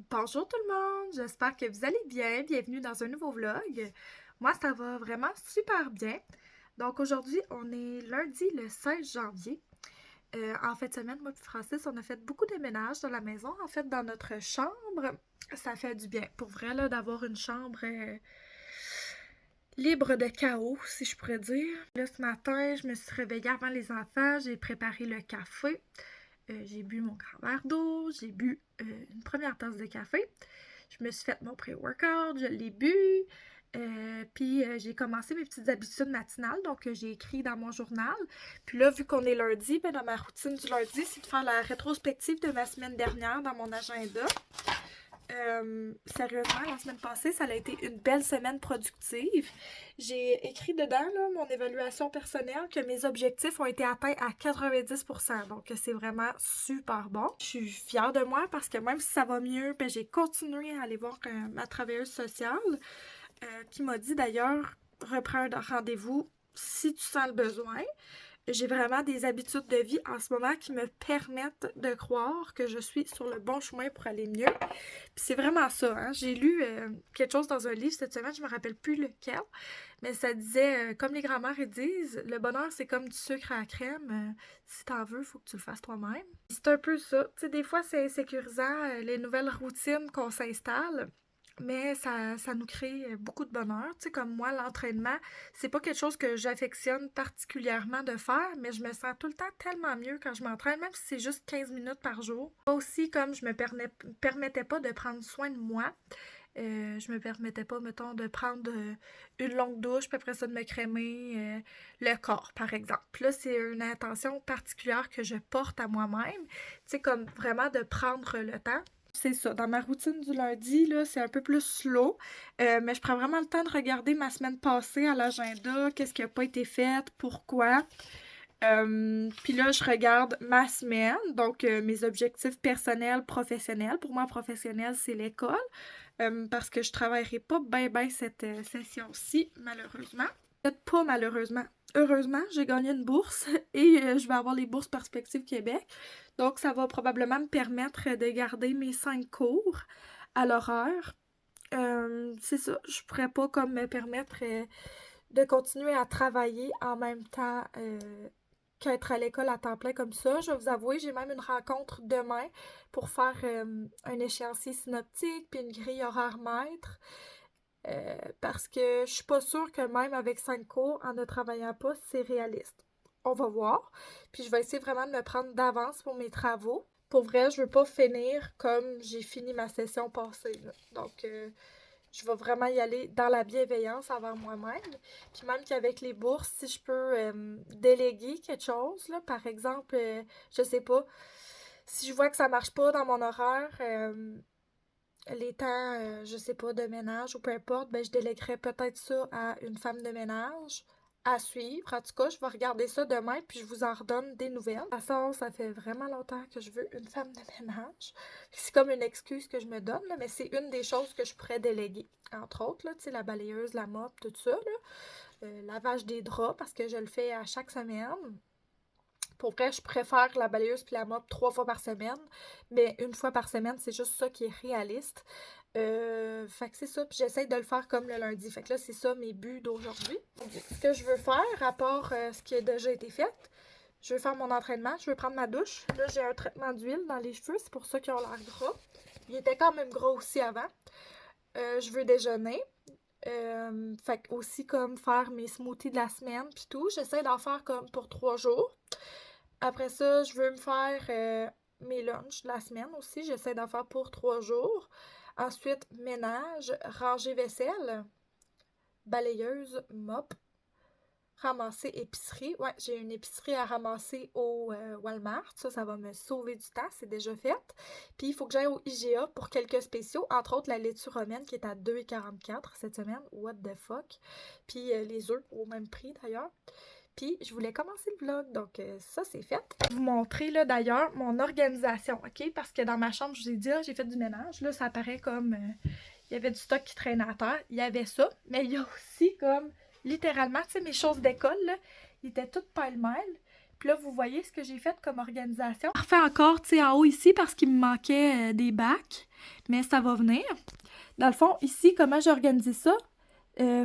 Bonjour tout le monde, j'espère que vous allez bien. Bienvenue dans un nouveau vlog. Moi, ça va vraiment super bien. Donc aujourd'hui, on est lundi le 16 janvier. En fin de semaine, moi et Francis, on a fait beaucoup de ménage dans la maison, en fait, dans notre chambre. Ça fait du bien, pour vrai, là, d'avoir une chambre libre de chaos, si je pourrais dire. Là, ce matin, je me suis réveillée avant les enfants, j'ai préparé le café. J'ai bu mon grand verre d'eau, j'ai bu une première tasse de café. Je me suis fait mon pré-workout, je l'ai bu. Puis j'ai commencé mes petites habitudes matinales, donc j'ai écrit dans mon journal. Puis là, vu qu'on est lundi, ben, dans ma routine du lundi, c'est de faire la rétrospective de ma semaine dernière dans mon agenda. Sérieusement, la semaine passée, ça a été une belle semaine productive. J'ai écrit dedans là, mon évaluation personnelle que mes objectifs ont été atteints à 90%. Donc, c'est vraiment super bon. Je suis fière de moi parce que même si ça va mieux, ben, j'ai continué à aller voir ma travailleuse sociale qui m'a dit d'ailleurs, reprends un rendez-vous si tu sens le besoin. J'ai vraiment des habitudes de vie en ce moment qui me permettent de croire que je suis sur le bon chemin pour aller mieux. Puis c'est vraiment ça, hein? J'ai lu quelque chose dans un livre cette semaine, je me rappelle plus lequel, mais ça disait, comme les grands-mères disent, le bonheur c'est comme du sucre à la crème. Si t'en veux, faut que tu le fasses toi-même. C'est un peu ça. Tu sais, des fois c'est insécurisant, les nouvelles routines qu'on s'installe. Mais ça nous crée beaucoup de bonheur. Tu sais, comme moi, l'entraînement, c'est pas quelque chose que j'affectionne particulièrement de faire, mais je me sens tout le temps tellement mieux quand je m'entraîne, même si c'est juste 15 minutes par jour. Aussi, comme je me permettais pas de prendre soin de moi, je me permettais pas, mettons, de prendre une longue douche, puis après ça, de me crémer le corps, par exemple. Puis là, c'est une intention particulière que je porte à moi-même. Tu sais, comme vraiment de prendre le temps. C'est ça. Dans ma routine du lundi, là, c'est un peu plus slow. Mais je prends vraiment le temps de regarder ma semaine passée à l'agenda, qu'est-ce qui n'a pas été fait, pourquoi. Puis là, je regarde ma semaine, donc mes objectifs personnels, professionnels. Pour moi, professionnel, c'est l'école, parce que je travaillerai pas bien cette session-ci, malheureusement. Peut-être pas malheureusement. Heureusement, j'ai gagné une bourse et je vais avoir les bourses Perspective Québec. Donc, ça va probablement me permettre de garder mes 5 cours à l'horaire. C'est ça, je pourrais pas comme me permettre de continuer à travailler en même temps qu'être à l'école à temps plein comme ça. Je vais vous avouer, j'ai même une rencontre demain pour faire un échéancier synoptique puis une grille horaire maître. Parce que je suis pas sûre que même avec 5 cours, en ne travaillant pas, c'est réaliste. On va voir. Puis je vais essayer vraiment de me prendre d'avance pour mes travaux. Pour vrai, je veux pas finir comme j'ai fini ma session passée, là. Donc, je vais vraiment y aller dans la bienveillance envers moi-même. Puis même qu'avec les bourses, si je peux déléguer quelque chose, là, par exemple, je sais pas, si je vois que ça marche pas dans mon horaire, les temps, je sais pas, de ménage ou peu importe, ben je délèguerais peut-être ça à une femme de ménage à suivre. En tout cas, je vais regarder ça demain puis je vous en redonne des nouvelles. De toute façon, ça fait vraiment longtemps que je veux une femme de ménage. C'est comme une excuse que je me donne, là, mais c'est une des choses que je pourrais déléguer. Entre autres, là, tu sais, la balayeuse, la mop, tout ça, là. Lavage des draps parce que je le fais à chaque semaine. Pour vrai, je préfère la balayeuse puis la mop 3 fois par semaine, mais une fois par semaine, c'est juste ça qui est réaliste. Fait que c'est ça, puis j'essaie de le faire comme le lundi. Fait que là, c'est ça mes buts d'aujourd'hui. Ce que je veux faire, à part ce qui a déjà été fait, je veux faire mon entraînement, je veux prendre ma douche. Là, j'ai un traitement d'huile dans les cheveux, c'est pour ça qu'ils ont l'air gras. Il était quand même gras aussi avant. Je veux déjeuner. Fait que aussi comme faire mes smoothies de la semaine puis tout. J'essaie d'en faire comme pour 3 jours. Après ça, je veux me faire mes lunchs de la semaine aussi. J'essaie d'en faire pour 3 jours. Ensuite, ménage, ranger vaisselle, balayeuse, mop, ramasser épicerie. Ouais, j'ai une épicerie à ramasser au Walmart. Ça va me sauver du temps. C'est déjà fait. Puis, il faut que j'aille au IGA pour quelques spéciaux. Entre autres, la laitue romaine qui est à 2,44 cette semaine. What the fuck? Puis, les œufs au même prix d'ailleurs. Puis, je voulais commencer le vlog, donc ça, c'est fait. Je vais vous montrer, là, d'ailleurs, mon organisation, OK? Parce que dans ma chambre, je vous ai dit, j'ai fait du ménage. Là, ça apparaît comme... il y avait du stock qui traînait à terre. Il y avait ça, mais il y a aussi comme, littéralement, tu sais, mes choses d'école, là, ils étaient toutes pêle-mêle. Puis là, vous voyez ce que j'ai fait comme organisation. Je refais encore, tu sais, en haut ici parce qu'il me manquait des bacs, mais ça va venir. Dans le fond, ici, comment j'ai organisé ça?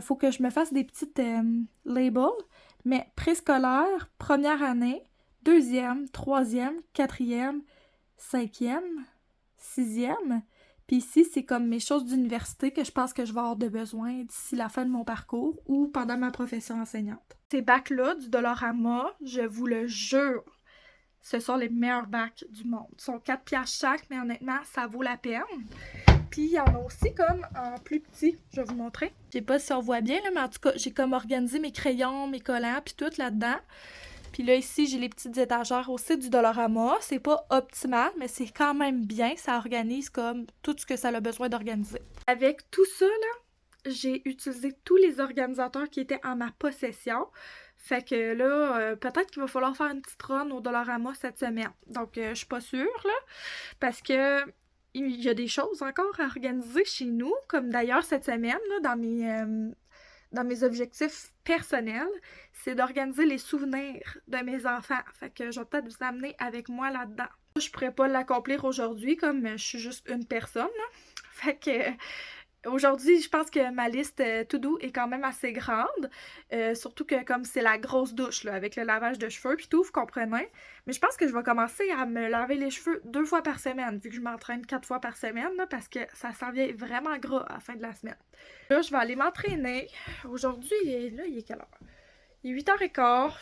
Faut que je me fasse des petites labels, mais préscolaire, première année, deuxième, troisième, quatrième, cinquième, sixième. Puis ici, c'est comme mes choses d'université que je pense que je vais avoir de besoin d'ici la fin de mon parcours ou pendant ma profession enseignante. Ces bacs-là du Dollarama, je vous le jure, ce sont les meilleurs bacs du monde. Ils sont 4 piastres chaque, mais honnêtement, ça vaut la peine. Puis il y en a aussi comme en plus petit, je vais vous montrer. Je sais pas si on voit bien, là, mais en tout cas, j'ai comme organisé mes crayons, mes collants, puis tout là-dedans. Puis là, ici, j'ai les petites étagères aussi du Dollarama. C'est pas optimal, mais c'est quand même bien. Ça organise comme tout ce que ça a besoin d'organiser. Avec tout ça, là, j'ai utilisé tous les organisateurs qui étaient en ma possession. Fait que là, peut-être qu'il va falloir faire une petite run au Dollarama cette semaine. Donc, je suis pas sûre, là, parce que il y a des choses encore à organiser chez nous, comme d'ailleurs cette semaine, là, dans mes objectifs personnels, c'est d'organiser les souvenirs de mes enfants. Fait que je vais peut-être vous amener avec moi là-dedans. Je pourrais pas l'accomplir aujourd'hui, comme je suis juste une personne, là. Fait que aujourd'hui, je pense que ma liste to-do est quand même assez grande. Surtout que comme c'est la grosse douche, là, avec le lavage de cheveux puis tout, vous comprenez. Mais je pense que je vais commencer à me laver les cheveux 2 fois par semaine, vu que je m'entraîne 4 fois par semaine, là, parce que ça s'en vient vraiment gras à la fin de la semaine. Là, je vais aller m'entraîner. Aujourd'hui, il est quelle heure? Il est 8h15.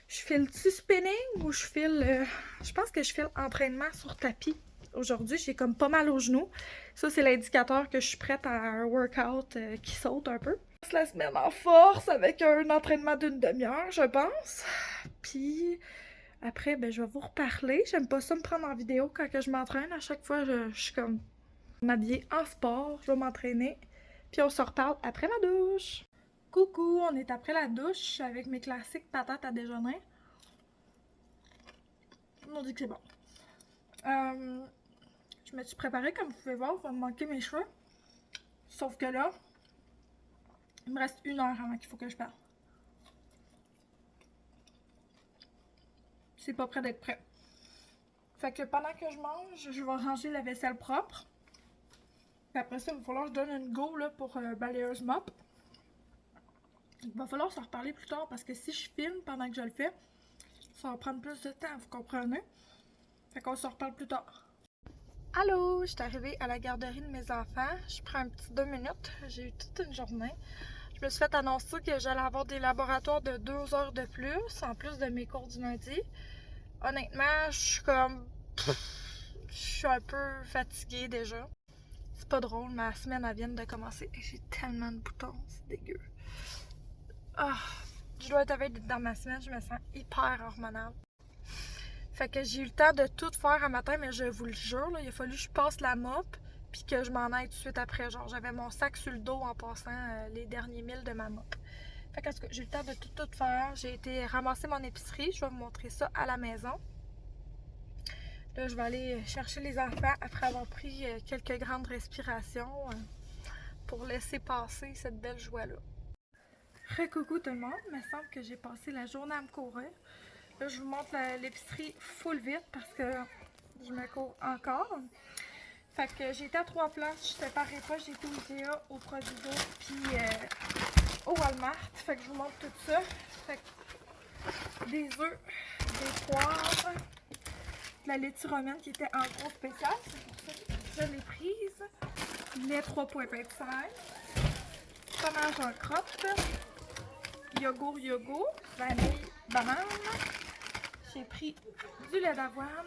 Je file-tu spinning ou je file... je pense que je file entraînement sur tapis. Aujourd'hui, j'ai comme pas mal aux genoux. Ça, c'est l'indicateur que je suis prête à un workout qui saute un peu. Je passe la semaine en force avec un entraînement d'une demi-heure, je pense. Puis après, ben, je vais vous reparler. J'aime pas ça me prendre en vidéo quand que je m'entraîne. À chaque fois, je suis comme m'habiller en sport. Je vais m'entraîner. Puis on se reparle après ma douche. Coucou, on est après la douche avec mes classiques patates à déjeuner. On dit que c'est bon. Je me suis préparée, comme vous pouvez voir, il va me manquer mes cheveux. Sauf que là, il me reste 1 heure avant qu'il faut que je parte. C'est pas prêt d'être prêt. Fait que pendant que je mange, je vais ranger la vaisselle propre. Puis après ça, il va falloir que je donne une go là, pour balayeuse mop. Il va falloir s'en reparler plus tard parce que si je filme pendant que je le fais, ça va prendre plus de temps, vous comprenez? Fait qu'on se reparle plus tard. Allô, je suis arrivée à la garderie de mes enfants. Je prends un petit 2 minutes. J'ai eu toute une journée. Je me suis fait annoncer que j'allais avoir des laboratoires de 2 heures de plus, en plus de mes cours du lundi. Honnêtement, je suis comme... Je suis un peu fatiguée déjà. C'est pas drôle, ma semaine elle vient de commencer. Et j'ai tellement de boutons, c'est dégueu. Ah, je dois être avec dans ma semaine, je me sens hyper hormonale. Fait que j'ai eu le temps de tout faire un matin, mais je vous le jure, là, il a fallu que je passe la mop puis que je m'en aille tout de suite après. Genre, j'avais mon sac sur le dos en passant les derniers milles de ma mop. Fait que j'ai eu le temps de tout faire. J'ai été ramasser mon épicerie. Je vais vous montrer ça à la maison. Là, je vais aller chercher les enfants après avoir pris quelques grandes respirations pour laisser passer cette belle joie-là. Coucou tout le monde, il me semble que j'ai passé la journée à me courir. Là, je vous montre l'épicerie full vite parce que je me cours encore. Fait que j'ai été à 3 places, je ne séparais pas, j'ai été au IGA, au Provigo, puis au Walmart. Fait que je vous montre tout ça. Fait que des œufs, des poires, de la laitue romaine qui était en gros spécial, c'est pour ça que je l'ai prise. Lait 3,25, fromage en crotte, yogourt, vanille, banane. J'ai pris du lait d'avoine,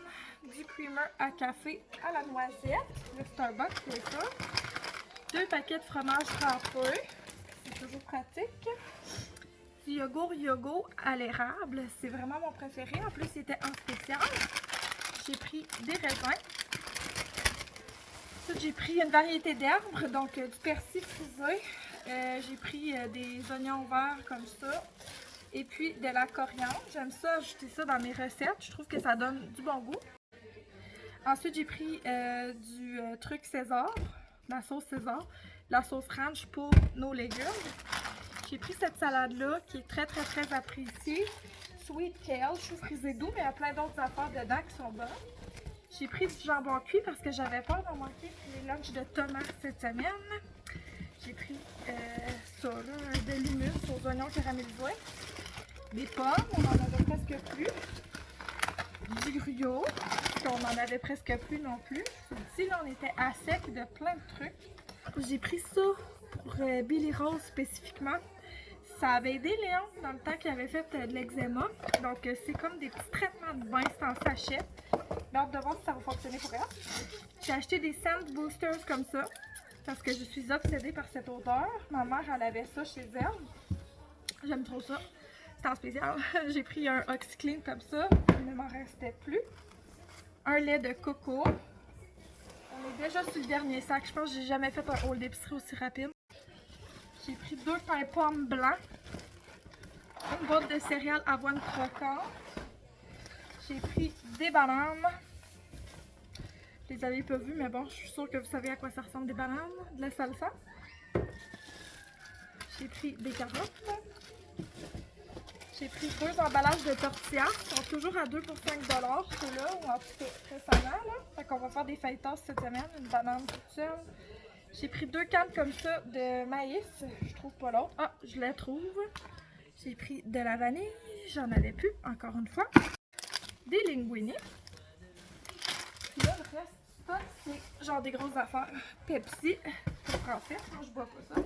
du creamer à café à la noisette, le Starbucks, c'est ça. 2 paquets de fromage râpé, c'est toujours pratique. Du yogourt à l'érable, c'est vraiment mon préféré. En plus, il était en spécial. J'ai pris des raisins. Ensuite, j'ai pris une variété d'herbes, donc du persil frisé. J'ai pris des oignons verts comme ça. Et puis de la coriandre. J'aime ça, ajouter ça dans mes recettes. Je trouve que ça donne du bon goût. Ensuite, j'ai pris du truc César, la sauce César, la sauce ranch pour nos légumes. J'ai pris cette salade-là qui est très appréciée. sweet kale, chou frisé doux, mais il y a plein d'autres affaires dedans qui sont bonnes. J'ai pris du jambon cuit parce que j'avais peur d'en manquer pour les lunchs de tomates cette semaine. J'ai pris ça, là, de l'hummus aux oignons caramélisés. Des pommes, on en avait presque plus. Du gruyot, qu'on en avait presque plus non plus. Ici, là, on était à sec de plein de trucs. J'ai pris ça pour Billy Rose spécifiquement. Ça avait aidé Léon dans le temps qu'il avait fait de l'eczéma. Donc, c'est comme des petits traitements de bain, c'est en sachet. J'ai hâte de voir si ça va fonctionner pour elle. J'ai acheté des scent boosters comme ça parce que je suis obsédée par cette odeur. Ma mère, elle avait ça chez elle. J'aime trop ça. C'est en spécial. J'ai pris un OxyClean comme ça. Il ne m'en restait plus. Un lait de coco. On est déjà sur le dernier sac. Je pense que j'ai jamais fait un haul d'épicerie aussi rapide. J'ai pris 2 pains pommes blancs. Une boîte de céréales avoine croquante. J'ai pris des bananes. Je les avais pas vues, mais bon, je suis sûre que vous savez à quoi ça ressemble des bananes. De la salsa. J'ai pris des carottes. J'ai pris 2 emballages de tortillas. Ils sont toujours à 2 pour 5 $, ceux-là, ou en tout cas récemment. Là. Fait qu'on va faire des fajitas cette semaine, une banane toute seule. J'ai pris 2 cannes comme ça de maïs. Je trouve pas l'autre. Ah, je la trouve. J'ai pris de la vanille. J'en avais plus, encore une fois. Des linguini. Puis là, le reste, ça, c'est genre des grosses affaires. Pepsi, pour français. Moi, je bois pas ça.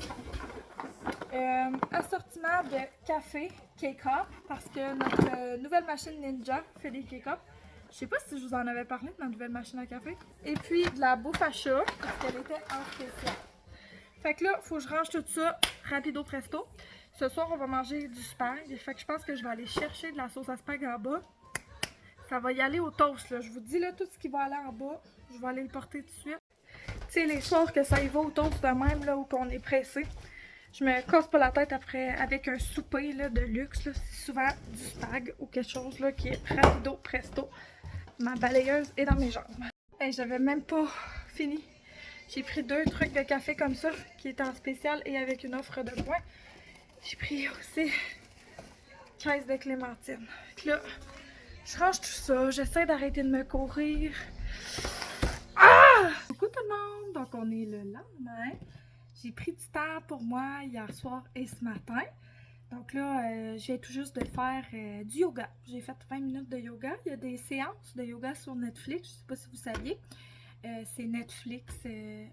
Assortiment de café K-Cup parce que notre nouvelle machine Ninja fait des K-Cup. Je sais pas si je vous en avais parlé de ma nouvelle machine à café. Et puis de la bouffe à chat parce qu'elle était en spécial. Fait que là, faut que je range tout ça rapido presto. Ce soir, on va manger du spag. Fait que je pense que je vais aller chercher de la sauce à spag en bas. Ça va y aller au toast, là. Je vous dis, là, tout ce qui va aller en bas, je vais aller le porter tout de suite. Tu sais, les soirs que ça y va au toast de même, là, où qu'on est pressé. Je me casse pas la tête après avec un souper là, de luxe. C'est souvent du spag ou quelque chose là, qui est rapido presto. Ma balayeuse est dans mes jambes. Hey, j'avais même pas fini. J'ai pris 2 trucs de café comme ça, qui étaient en spécial et avec une offre de points. J'ai pris aussi 15 de clémentine. Puis là, je range tout ça. J'essaie d'arrêter de me courir. Ah! Coucou tout le monde! Donc on est le lendemain. J'ai pris du temps pour moi hier soir et ce matin. Donc là, je viens tout juste de faire du yoga. J'ai fait 20 minutes de yoga. Il y a des séances de yoga sur Netflix. Je ne sais pas si vous saviez. C'est Netflix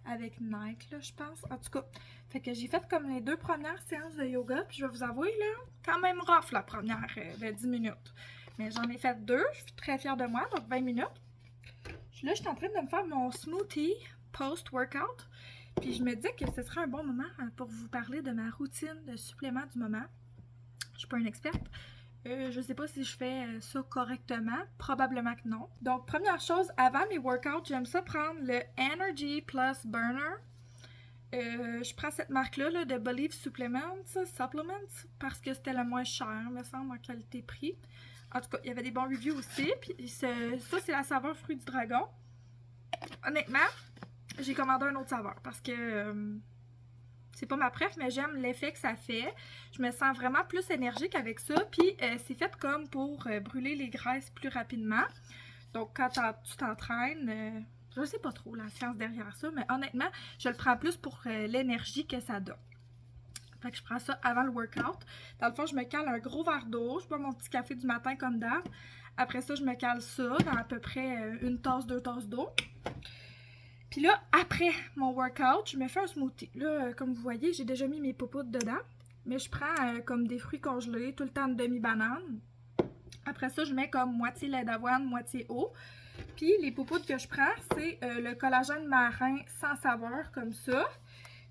avec Nike, là, je pense. En tout cas, fait que j'ai fait comme les 2 premières séances de yoga. Puis je vais vous avouer, là, quand même rough la première de 10 minutes. Mais j'en ai fait 2. Je suis très fière de moi. Donc 20 minutes. Là, je suis en train de me faire mon smoothie post-workout. Puis je me disais que ce serait un bon moment pour vous parler de ma routine de supplément du moment. Je suis pas une experte. Je sais pas si je fais ça correctement. Probablement que non. Donc, première chose, avant mes workouts, j'aime ça prendre le Energy Plus Burner. Je prends cette marque-là là, de Believe Supplements, parce que c'était le moins cher, me semble, en qualité-prix. En tout cas, il y avait des bons reviews aussi. Puis ça, c'est la saveur fruit du dragon. Honnêtement, j'ai commandé un autre saveur parce que c'est pas ma préf, mais j'aime l'effet que ça fait. Je me sens vraiment plus énergique avec ça. Puis c'est fait comme pour brûler les graisses plus rapidement. Donc quand tu t'entraînes, je sais pas trop la science derrière ça, mais honnêtement, je le prends plus pour l'énergie que ça donne. Fait que je prends ça avant le workout. Dans le fond, je me cale un gros verre d'eau. Je bois mon petit café du matin comme d'hab. Après ça, je me cale ça dans à peu près 1 tasse, 2 tasses d'eau. Puis là, après mon workout, je me fais un smoothie. Là, comme vous voyez, j'ai déjà mis mes popoutes dedans. Mais je prends comme des fruits congelés, tout le temps une demi-banane. Après ça, je mets comme moitié lait d'avoine, moitié eau. Puis les popoutes que je prends, c'est le collagène marin sans saveur, comme ça.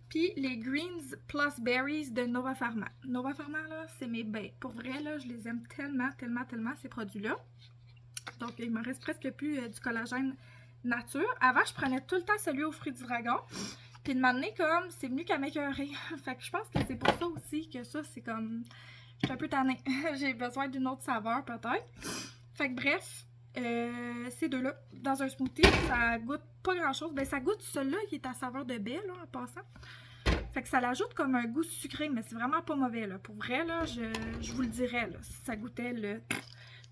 Puis les Greens Plus Berries de Nova Pharma. Nova Pharma, là, c'est mes bains. Pour vrai, là, je les aime tellement, tellement, tellement, ces produits-là. Donc, il me reste presque plus du collagène nature. Avant, je prenais tout le temps celui aux fruits du dragon. Puis de m'amener comme, c'est venu qu'à m'écœurer. Fait que je pense que c'est pour ça aussi que ça, c'est comme, je suis un peu tannée. J'ai besoin d'une autre saveur, peut-être. Fait que bref, ces deux-là, dans un smoothie, ça goûte pas grand-chose. Ben, ça goûte celui-là qui est à saveur de baie, là, en passant. Fait que ça l'ajoute comme un goût sucré, mais c'est vraiment pas mauvais, là. Pour vrai, là, je vous le dirais, là, si ça goûtait le... Tu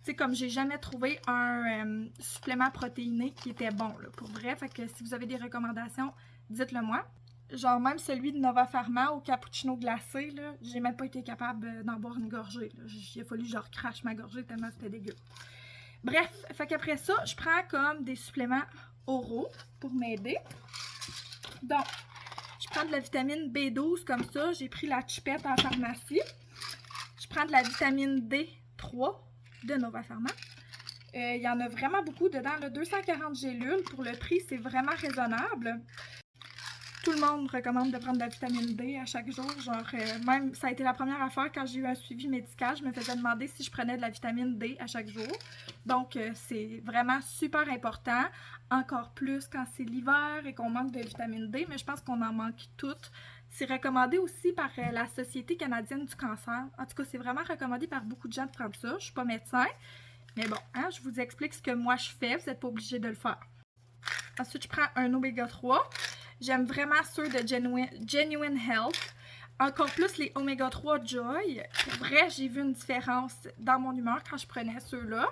sais, comme j'ai jamais trouvé un supplément protéiné qui était bon, là, pour vrai. Fait que si vous avez des recommandations, dites-le moi. Genre même celui de Nova Pharma au cappuccino glacé, là, j'ai même pas été capable d'en boire une gorgée. Là. Il a fallu que je recrache ma gorgée tellement c'était dégueu. Bref, fait qu'après ça, je prends comme des suppléments oraux pour m'aider. Donc, je prends de la vitamine B12 comme ça. J'ai pris la chipette en pharmacie. Je prends de la vitamine D3 de Nova Pharma. Il y en a vraiment beaucoup dedans, là, 240 gélules. Pour le prix, c'est vraiment raisonnable. Tout le monde recommande de prendre de la vitamine D à chaque jour. Genre, même, ça a été la première affaire quand j'ai eu un suivi médical. Je me faisais demander si je prenais de la vitamine D à chaque jour. Donc, c'est vraiment super important. Encore plus quand c'est l'hiver et qu'on manque de vitamine D. Mais je pense qu'on en manque toutes. C'est recommandé aussi par la Société canadienne du cancer. En tout cas, c'est vraiment recommandé par beaucoup de gens de prendre ça. Je ne suis pas médecin. Mais bon, hein, je vous explique ce que moi je fais. Vous n'êtes pas obligé de le faire. Ensuite, je prends un oméga 3. J'aime vraiment ceux de Genuine Health. Encore plus les Oméga 3 Joy. Pour vrai, j'ai vu une différence dans mon humeur quand je prenais ceux-là.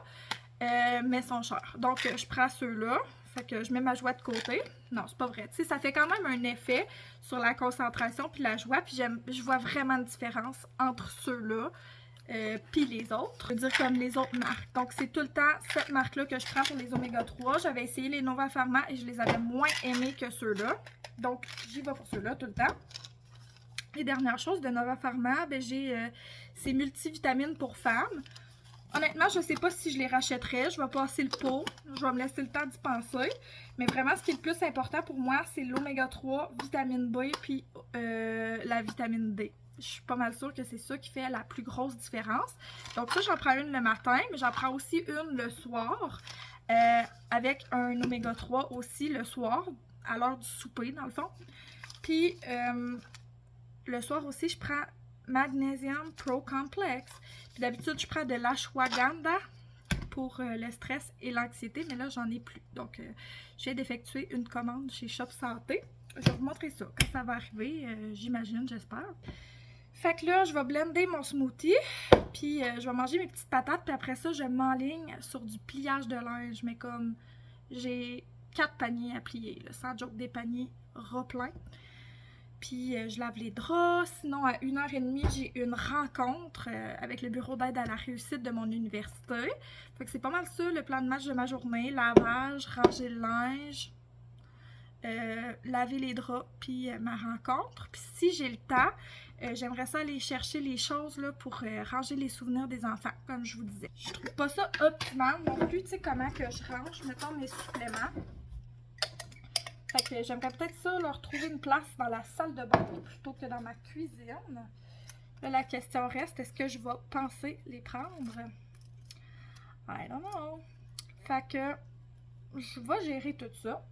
Mais ils sont chers. Donc, je prends ceux-là. Fait que je mets ma joie de côté. Non, c'est pas vrai. Tu sais, ça fait quand même un effet sur la concentration puis la joie. Puis je vois vraiment une différence entre ceux-là puis les autres. Je veux dire comme les autres marques. Donc, c'est tout le temps cette marque-là que je prends pour les Oméga 3. J'avais essayé les Nova Pharma et je les avais moins aimés que ceux-là. Donc, j'y vais pour ceux-là tout le temps. Et dernière chose, de Nova Pharma, ben, j'ai ces multivitamines pour femmes. Honnêtement, je ne sais pas si je les rachèterais. Je vais passer le pot. Je vais me laisser le temps d'y penser. Mais vraiment, ce qui est le plus important pour moi, c'est l'oméga 3, vitamine B, puis la vitamine D. Je suis pas mal sûre que c'est ça qui fait la plus grosse différence. Donc ça, j'en prends une le matin, mais j'en prends aussi une le soir. Avec un oméga 3 aussi le soir, à l'heure du souper, dans le fond. Puis, le soir aussi, je prends Magnesium Pro Complex. Puis d'habitude, je prends de l'ashwagandha pour le stress et l'anxiété, mais là, j'en ai plus. Donc, je viens d'effectuer une commande chez Shop Santé. Je vais vous montrer ça quand ça va arriver, j'imagine, j'espère. Fait que là, je vais blender mon smoothie, puis je vais manger mes petites patates, puis après ça, je m'enligne sur du pliage de linge. Mais comme j'ai 4 paniers à plier, là, sans joke, des paniers ras pleins. Puis je lave les draps. Sinon, à 1h30, j'ai une rencontre avec le bureau d'aide à la réussite de mon université. Fait que c'est pas mal ça, le plan de match de ma journée. Lavage, ranger le linge, laver les draps, puis ma rencontre. Puis si j'ai le temps, j'aimerais ça aller chercher les choses là, pour ranger les souvenirs des enfants, comme je vous disais. Je trouve pas ça optimal non plus, tu sais, comment que je range, mettons, mes suppléments. Fait que j'aimerais peut-être ça, leur trouver une place dans la salle de bain plutôt que dans ma cuisine. Là, la question reste, est-ce que je vais penser les prendre? I don't know. Fait que je vais gérer tout ça.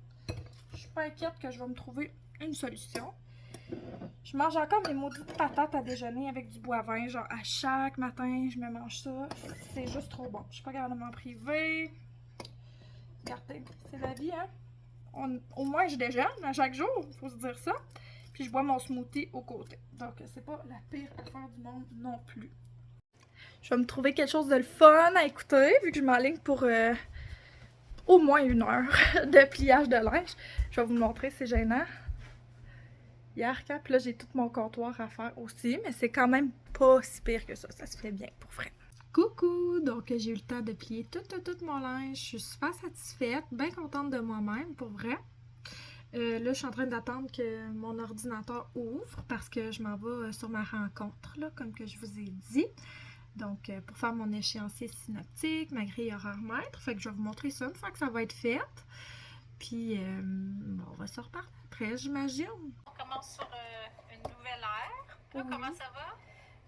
Je suis pas inquiète que je vais me trouver une solution. Je mange encore mes maudites patates à déjeuner avec du bois vin. Genre à chaque matin, je me mange ça. C'est juste trop bon. Je suis pas capable de m'en priver. Regardez, c'est la vie, hein? Au moins, je déjeune à chaque jour, il faut se dire ça. Puis je bois mon smoothie au côté. Donc, c'est pas la pire affaire du monde non plus. Je vais me trouver quelque chose de le fun à écouter, vu que je m'enligne pour au moins 1 heure de pliage de linge. Je vais vous le montrer, c'est gênant. Hier, puis là, j'ai tout mon comptoir à faire aussi, mais c'est quand même pas si pire que ça. Ça se fait bien, pour vrai. Coucou! Donc, j'ai eu le temps de plier tout mon linge. Je suis super satisfaite, bien contente de moi-même, pour vrai. Là, je suis en train d'attendre que mon ordinateur ouvre parce que je m'en vais sur ma rencontre, là, comme que je vous ai dit. Donc, pour faire mon échéancier synoptique, ma grille horaire mètre. Fait que je vais vous montrer ça une fois que ça va être fait. Puis, bon, on va se reparler après, j'imagine. On commence sur une nouvelle ère. Toi, oui. Comment ça va?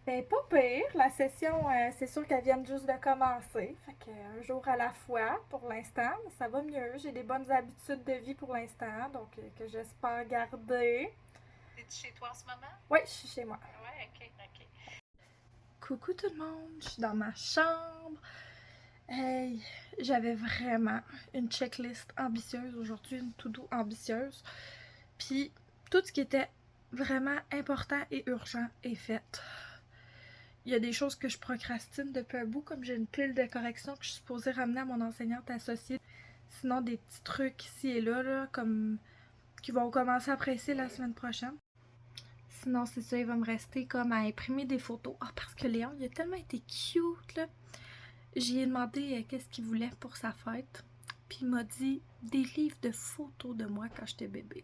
Ben, pas pire. La session, c'est sûr qu'elle vient juste de commencer. Fait qu'un jour à la fois, pour l'instant, ça va mieux. J'ai des bonnes habitudes de vie pour l'instant, donc que j'espère garder. Es-tu chez toi en ce moment? Oui, je suis chez moi. Ouais, ok. Coucou tout le monde, je suis dans ma chambre. Hey, j'avais vraiment une checklist ambitieuse aujourd'hui, une to-do ambitieuse. Puis, tout ce qui était vraiment important et urgent est fait. Il y a des choses que je procrastine depuis un bout, comme j'ai une pile de corrections que je suis supposée ramener à mon enseignante associée. Sinon, des petits trucs ici et là, comme qui vont commencer à presser la semaine prochaine. Sinon, c'est ça, il va me rester comme à imprimer des photos. Ah, parce que Léon, il a tellement été cute, là. J'y ai demandé qu'est-ce qu'il voulait pour sa fête. Puis il m'a dit des livres de photos de moi quand j'étais bébé.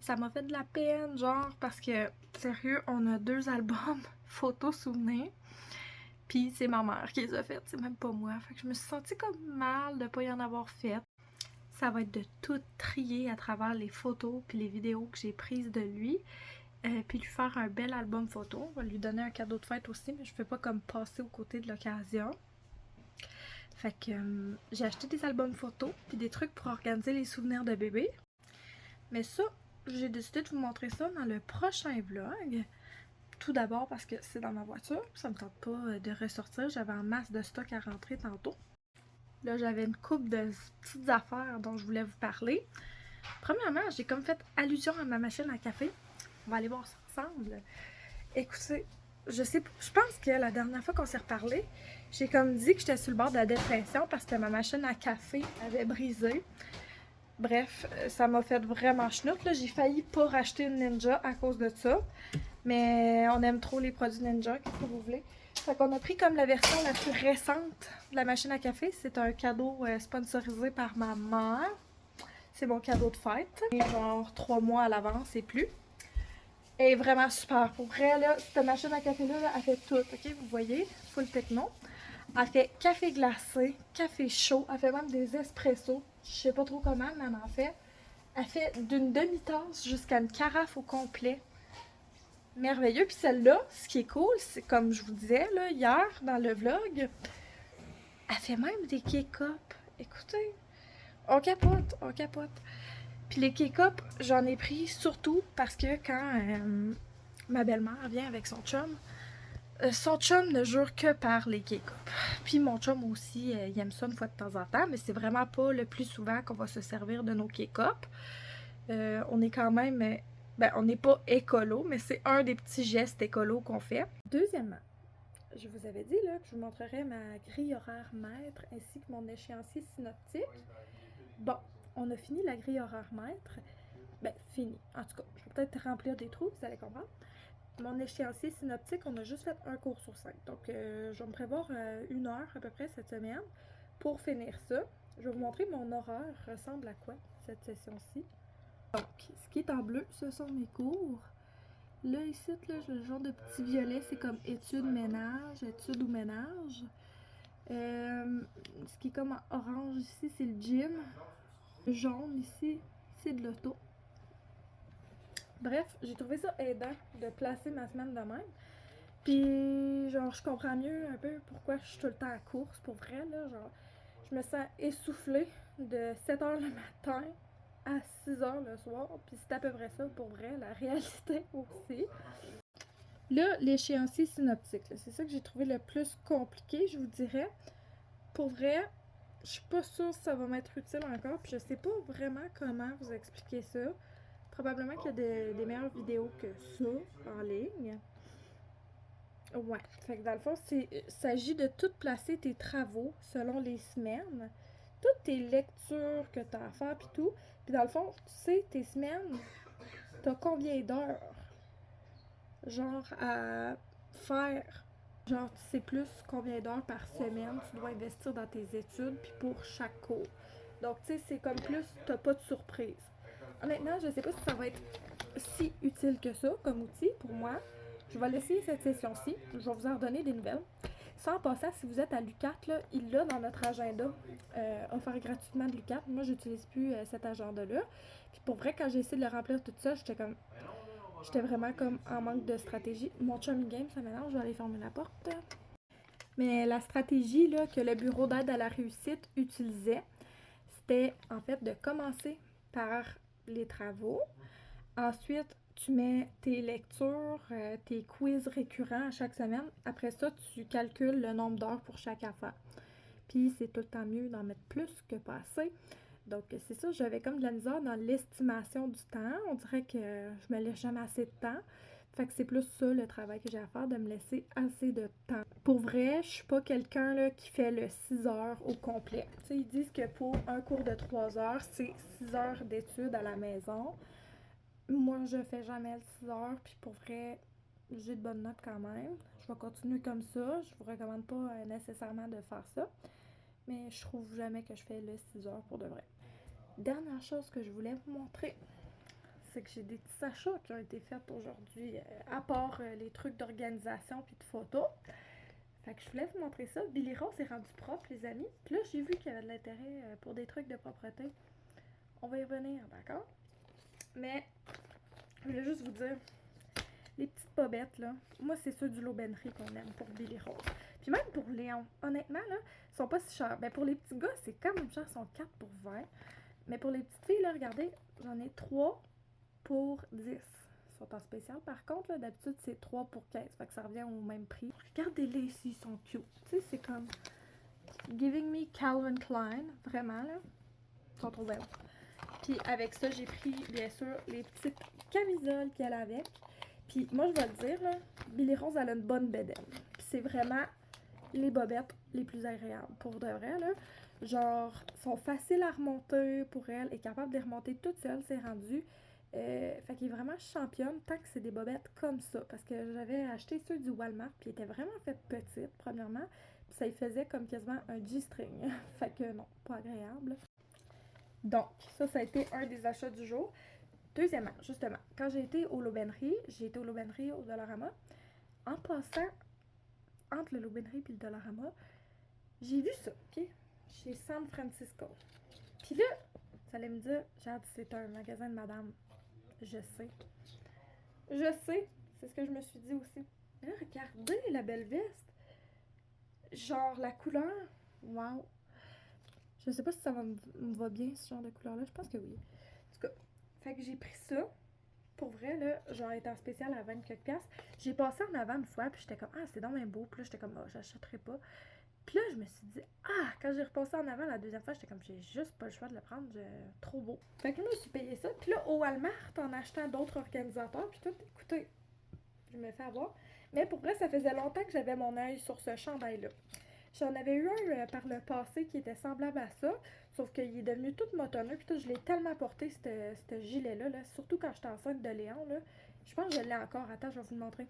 Ça m'a fait de la peine, genre, parce que, sérieux, on a 2 albums photos souvenirs. Puis c'est ma mère qui les a faites, c'est même pas moi. Fait que je me suis sentie comme mal de pas y en avoir fait. Ça va être de tout trier à travers les photos puis les vidéos que j'ai prises de lui. Puis lui faire un bel album photo. On va lui donner un cadeau de fête aussi, mais je fais pas comme passer aux côtés de l'occasion. Fait que j'ai acheté des albums photos puis des trucs pour organiser les souvenirs de bébé. Mais ça, j'ai décidé de vous montrer ça dans le prochain vlog. Tout d'abord parce que c'est dans ma voiture, ça me tente pas de ressortir. J'avais un masse de stock à rentrer tantôt. Là, j'avais une couple de petites affaires dont je voulais vous parler. Premièrement, j'ai comme fait allusion à ma machine à café. On va aller voir ça ensemble. Écoutez, je pense que la dernière fois qu'on s'est reparlé, j'ai comme dit que j'étais sur le bord de la dépression parce que ma machine à café avait brisé. Bref, ça m'a fait vraiment chenoute. J'ai failli pas racheter une Ninja à cause de ça. Mais on aime trop les produits Ninja, qu'est-ce que vous voulez? Fait qu'on a pris comme la version la plus récente de la machine à café. C'est un cadeau sponsorisé par ma mère. C'est mon cadeau de fête. Genre 3 mois à l'avance et plus. Elle est vraiment super. Pour vrai, là, cette machine à café-là, elle fait tout. OK, vous voyez? Full techno. Elle fait café glacé, café chaud. Elle fait même des espressos. Je sais pas trop comment, mais elle en fait. Elle fait d'une demi-tasse jusqu'à une carafe au complet. Merveilleux. Puis celle-là, ce qui est cool, c'est comme je vous disais là, hier dans le vlog, elle fait même des K-cups. Écoutez, on capote, on capote. Puis les K-cups, j'en ai pris surtout parce que quand ma belle-mère vient avec son chum ne jure que par les K-cups. Puis mon chum aussi, il aime ça une fois de temps en temps, mais c'est vraiment pas le plus souvent qu'on va se servir de nos K-cups. On est quand même... Ben, on n'est pas écolo, mais c'est un des petits gestes écolos qu'on fait. Deuxièmement, je vous avais dit là, que je vous montrerais ma grille horaire maître ainsi que mon échéancier synoptique. Bon, on a fini la grille horaire maître. Ben, fini. En tout cas, je vais peut-être remplir des trous, vous allez comprendre. Mon échéancier synoptique, on a juste fait un cours sur 5. Donc, je vais me prévoir 1 heure à peu près cette semaine pour finir ça. Je vais vous montrer mon horaire ressemble à quoi cette session-ci. Donc, ce qui est en bleu, ce sont mes cours. Là, ici, là, le genre de petit violet, c'est comme études ménage, études ou ménage. Ce qui est comme en orange ici, c'est le gym. Le jaune ici, c'est de l'auto. Bref, j'ai trouvé ça aidant de placer ma semaine de même. Puis, genre, je comprends mieux un peu pourquoi je suis tout le temps à course, pour vrai, là. Genre, je me sens essoufflée de 7h le matin à 6h le soir. Puis c'est à peu près ça, pour vrai, la réalité aussi. Là, l'échéancier synoptique, c'est ça que j'ai trouvé le plus compliqué, je vous dirais. Pour vrai, je suis pas sûre si ça va m'être utile encore, puis je sais pas vraiment comment vous expliquer ça. Probablement qu'il y a des meilleures vidéos que ça en ligne. Ouais, fait que dans le fond, il s'agit de tout placer tes travaux selon les semaines, toutes tes lectures que tu as à faire, puis tout. Puis dans le fond, tu sais, tes semaines, t'as combien d'heures, genre, à faire. Genre, tu sais plus combien d'heures par semaine tu dois investir dans tes études, puis pour chaque cours. Donc, tu sais, c'est comme plus, t'as pas de surprise. Honnêtement, je sais pas si ça va être si utile que ça comme outil pour moi. Je vais l'essayer cette session-ci. Je vais vous en redonner des nouvelles. Sans passant, si vous êtes à l'UQAT, là, il l'a dans notre agenda offert gratuitement de l'UQAT. Moi, j'utilise plus cet agenda-là. Puis pour vrai, quand j'ai essayé de le remplir tout ça, j'étais vraiment comme en manque de stratégie. Mon chum game, ça m'énerve, je vais aller fermer la porte. Mais la stratégie là, que le bureau d'aide à la réussite utilisait, c'était en fait de commencer par les travaux. Ensuite, tu mets tes lectures, tes quiz récurrents à chaque semaine. Après ça, tu calcules le nombre d'heures pour chaque affaire. Puis, c'est tout le temps mieux d'en mettre plus que pas assez. Donc, c'est ça, j'avais comme de la misère dans l'estimation du temps. On dirait que je me laisse jamais assez de temps. Fait que c'est plus ça le travail que j'ai à faire, de me laisser assez de temps. Pour vrai, je suis pas quelqu'un là, qui fait le 6 heures au complet. Tu sais, ils disent que pour un cours de 3 heures, c'est 6 heures d'études à la maison. Moi, je fais jamais le 6 heures, puis pour vrai, j'ai de bonnes notes quand même. Je vais continuer comme ça. Je vous recommande pas nécessairement de faire ça. Mais je trouve jamais que je fais le 6 heures pour de vrai. Dernière chose que je voulais vous montrer, c'est que j'ai des petits achats qui ont été faits aujourd'hui, à part les trucs d'organisation puis de photos. Fait que je voulais vous montrer ça. Billy Rose est rendu propre, les amis. Puis là, j'ai vu qu'il y avait de l'intérêt pour des trucs de propreté. On va y revenir, d'accord? Mais, je voulais juste vous dire, les petites bobettes, là, moi, c'est ceux du L'Aubainerie qu'on aime pour Billy Rose. Puis même pour Léon, honnêtement, là, ils sont pas si chers. Ben, pour les petits gars, c'est quand même cher, ils sont 4 pour 20. Mais pour les petites filles, là, regardez, j'en ai 3 pour 10. Ils sont en spécial, par contre, là, d'habitude, c'est 3 pour 15. Fait que ça revient au même prix. Regardez-les ici, ils sont cute. Tu sais, c'est comme Giving Me Calvin Klein, vraiment, là. Ils sont trop belles. Puis avec ça, j'ai pris, bien sûr, les petites camisoles qu'elle a avec. Puis moi, je vais le dire, là, Billy Rose, elle a une bonne bédaine. Puis c'est vraiment les bobettes les plus agréables, pour de vrai, là. Genre, sont faciles à remonter pour elle, est capable de les remonter toute seule, c'est rendu. Fait qu'elle est vraiment championne tant que c'est des bobettes comme ça. Parce que j'avais acheté ceux du Walmart, puis ils étaient vraiment faites petites, premièrement. Puis ça y faisait comme quasiment un G-string. Fait que non, pas agréable. Donc, ça a été un des achats du jour. Deuxièmement, justement, quand j'ai été au L'Aubainerie, au Dollarama. En passant entre le L'Aubainerie et le Dollarama, j'ai vu ça, ok? Chez San Francisco. Puis là, vous allez me dire, Jade, c'est un magasin de madame. Je sais. Je sais. C'est ce que je me suis dit aussi. Mais là, regardez la belle veste. Genre, la couleur. Wow. Je sais pas si ça me va bien, ce genre de couleur-là. Je pense que oui. En tout cas, fait que j'ai pris ça. Pour vrai, là, genre, était en spécial à 20 quelques piastres. J'ai passé en avant une fois, puis j'étais comme, ah, c'est donc bien beau. Puis là, j'étais comme, oh, j'achèterai pas. Puis là, je me suis dit, ah, quand j'ai repassé en avant la deuxième fois, j'étais comme, j'ai juste pas le choix de le prendre, trop beau. Fait que là, je me suis payé ça. Puis là, au Walmart, en achetant d'autres organisateurs, puis tout, écoutez, je me fais avoir. Mais pour vrai, ça faisait longtemps que j'avais mon œil sur ce chandail-là. J'en avais eu un par le passé qui était semblable à ça, sauf qu'il est devenu tout motonneux, puis tout, je l'ai tellement porté, ce gilet-là, là, surtout quand j'étais enceinte de Léon, là. Je pense que je l'ai encore. Attends, je vais vous le montrer.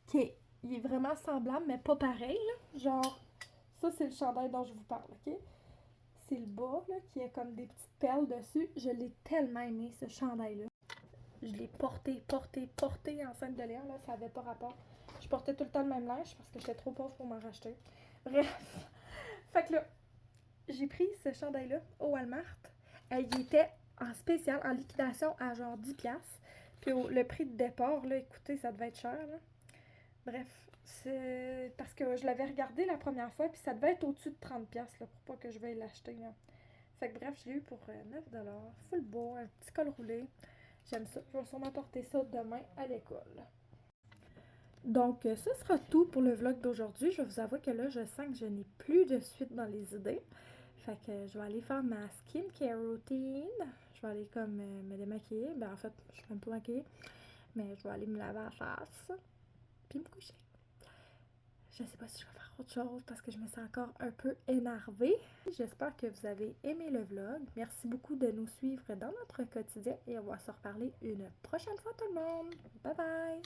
Ok, il est vraiment semblable, mais pas pareil, là. Genre, ça, c'est le chandail dont je vous parle, ok? C'est le bas, là, qui a comme des petites perles dessus. Je l'ai tellement aimé, ce chandail-là. Je l'ai porté enceinte de Léon, là, ça avait pas rapport. Je portais tout le temps le même linge parce que j'étais trop pauvre pour m'en racheter. Bref. Fait que là, j'ai pris ce chandail-là au Walmart. Il était en spécial, en liquidation à genre 10$. Puis le prix de départ, là, écoutez, ça devait être cher, là. Bref, c'est parce que je l'avais regardé la première fois, puis ça devait être au-dessus de 30$, là, pour pas que je veuille l'acheter, là. Fait que bref, je l'ai eu pour 9$. Full beau, un petit col roulé. J'aime ça. Je vais sûrement porter ça demain à l'école. Donc, ce sera tout pour le vlog d'aujourd'hui. Je vais vous avouer que là, je sens que je n'ai plus de suite dans les idées. Fait que je vais aller faire ma skincare routine. Je vais aller comme me démaquiller. Ben en fait, je suis même pas maquillée. Mais je vais aller me laver la face. Puis me coucher. Je sais pas si je vais faire autre chose parce que je me sens encore un peu énervée. J'espère que vous avez aimé le vlog. Merci beaucoup de nous suivre dans notre quotidien et on va se reparler une prochaine fois tout le monde. Bye bye!